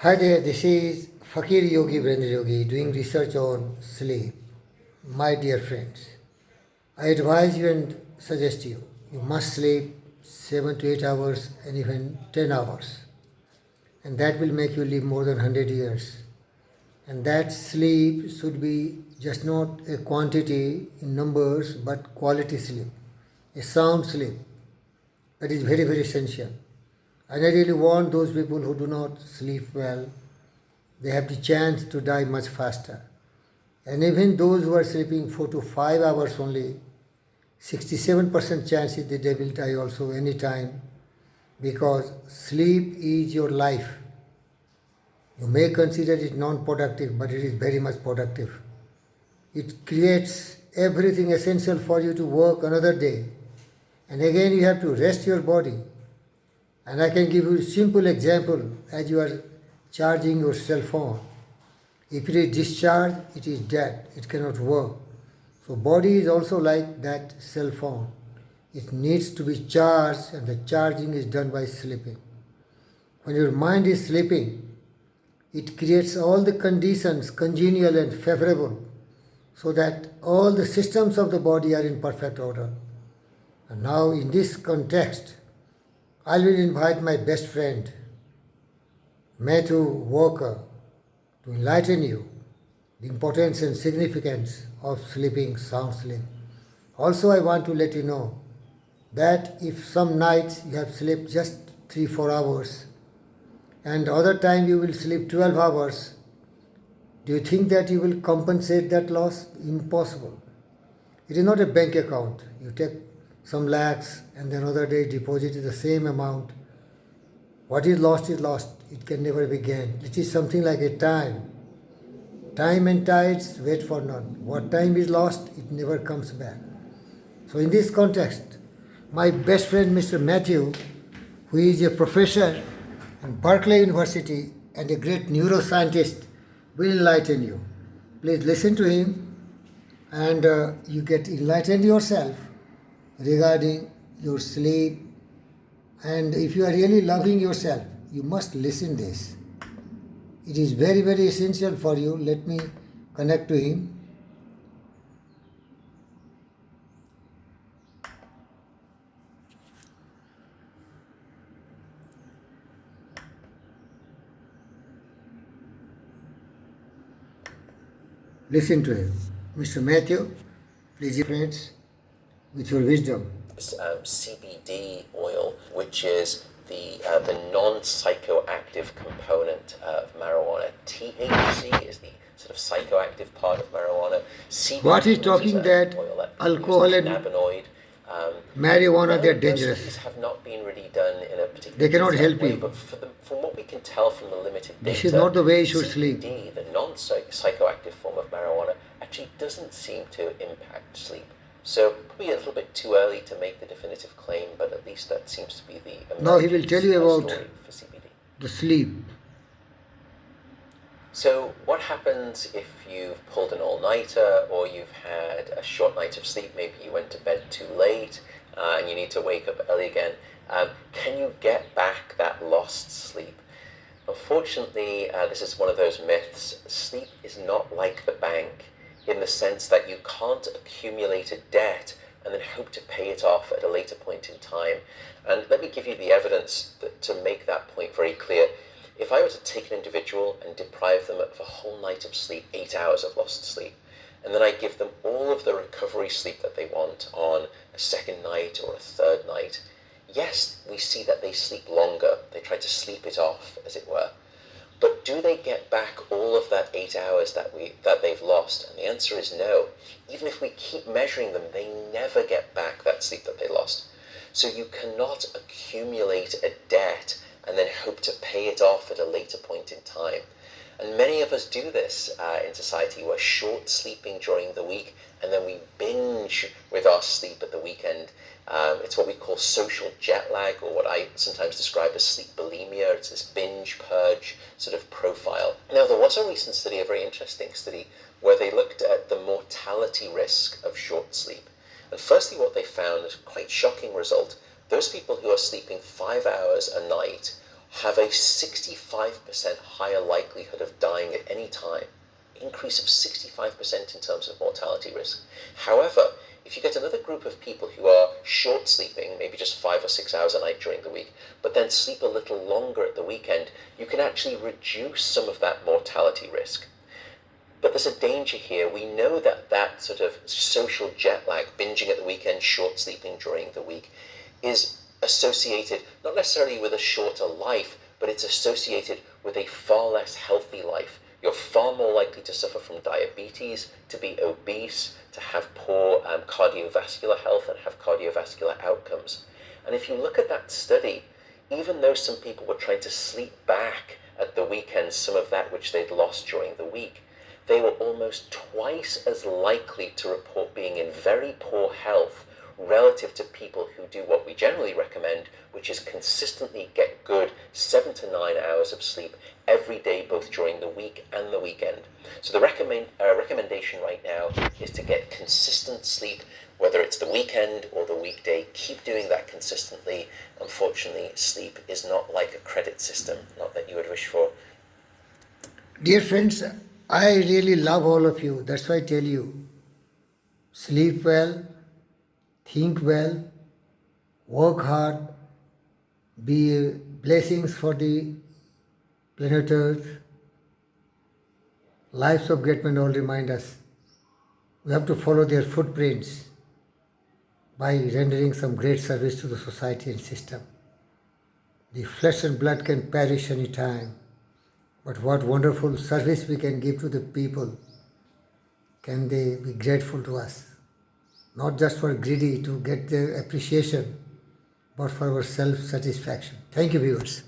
Hi there, this is Fakir Yogi Brenda Yogi doing research on sleep. My dear friends, I advise you and suggest you must sleep 7 to 8 hours and even 10 hours. And that will make you live more than 100 years. And that sleep should be just not a quantity in numbers but quality sleep, a sound sleep. That is very, very essential. And I really warn those people who do not sleep well, they have the chance to die much faster. And even those who are sleeping 4 to 5 hours only, 67% chance is that they will die also anytime, because sleep is your life. You may consider it non-productive, but it is very much productive. It creates everything essential for you to work another day. And again you have to rest your body. And I can give you a simple example as you are charging your cell phone. If it is discharged, it is dead. It cannot work. So body is also like that cell phone. It needs to be charged, and the charging is done by sleeping. When your mind is sleeping, it creates all the conditions congenial and favorable so that all the systems of the body are in perfect order. And now in this context, I will invite my best friend, Matthew Walker, to enlighten you the importance and significance of sleeping sound sleep. Also, I want to let you know that if some nights you have slept just 3-4 hours and other time you will sleep 12 hours, do you think that you will compensate that loss? Impossible. It is not a bank account. You take some lakhs and then other day deposit the same amount. What is lost is lost. It can never be gained. It is something like a time. Time and tides wait for none. What time is lost, it never comes back. So in this context, my best friend Mr. Matthew, who is a professor in Berkeley University and a great neuroscientist, will enlighten you. Please listen to him, and you get enlightened yourself regarding your sleep. And if you are really loving yourself, you must listen this. It is very, very essential for you. Let me connect to him. Listen to him. Mr. Matthew, please, friends, with your wisdom. CBD oil, which is the non-psychoactive component of marijuana. THC is the sort of psychoactive part of marijuana. CBD What he's talking that alcohol and cannabinoid. marijuana, they're Those dangerous. studies have not been really done in a particular They cannot help way, you. but from what we can tell from the limited data, This is not the way you should sleep. CBD, the non-psychoactive form of marijuana, actually doesn't seem to impact sleep. So probably a little bit too early to make the definitive claim, but at least that seems to be the Now he will tell you about story for CBD. the sleep. So what happens if you've pulled an all-nighter, or you've had a short night of sleep? Maybe you went to bed too late and you need to wake up early again. Can you get back that lost sleep? Unfortunately, this is one of those myths. Sleep is not like the bank, in the sense that you can't accumulate a debt and then hope to pay it off at a later point in time. And let me give you the evidence to make that point very clear. If I were to take an individual and deprive them of a whole night of sleep, 8 hours of lost sleep, and then I give them all of the recovery sleep that they want on a second night or a third night, yes, we see that they sleep longer. They try to sleep it off, as it were. But do they get back all of that 8 hours that they've lost? And the answer is no. Even if we keep measuring them, they never get back that sleep that they lost. So you cannot accumulate a debt and then hope to pay it off at a later point in time. And many of us do this in society. We're short sleeping during the week, and then we binge with our sleep at the weekend. It's what we call social jet lag, or what I sometimes describe as sleep bulimia. It's this binge purge sort of profile. Now, there was a recent study, a very interesting study, where they looked at the mortality risk of short sleep. And firstly, what they found is a quite shocking result. Those people who are sleeping 5 hours a night have a 65% higher likelihood of dying at any time. Increase of 65% in terms of mortality risk. However, if you get another group of people who are short sleeping, maybe just 5 or 6 hours a night during the week, but then sleep a little longer at the weekend, you can actually reduce some of that mortality risk. But there's a danger here. We know that that sort of social jet lag, binging at the weekend, short sleeping during the week, is associated not necessarily with a shorter life, but it's associated with a far less healthy life. You're far more likely to suffer from diabetes, to be obese, to have poor cardiovascular health and have cardiovascular outcomes. And if you look at that study, even though some people were trying to sleep back at the weekend some of that which they'd lost during the week, they were almost twice as likely to report being in very poor health relative to people who do what we generally recommend, which is consistently get good 7 to 9 hours of sleep every day, both during the week and the weekend. So the recommendation right now is to get consistent sleep, whether it's the weekend or the weekday. Keep doing that consistently. Unfortunately, sleep is not like a credit system, not that you would wish for. Dear friends, I really love all of you. That's why I tell you, sleep well, think well, work hard, be blessings for the planet Earth. Lives of great men all remind us we have to follow their footprints by rendering some great service to the society and system. The flesh and blood can perish any time, but what wonderful service we can give to the people. Can they be grateful to us? Not just for greedy to get their appreciation, but for our self-satisfaction. Thank you, viewers.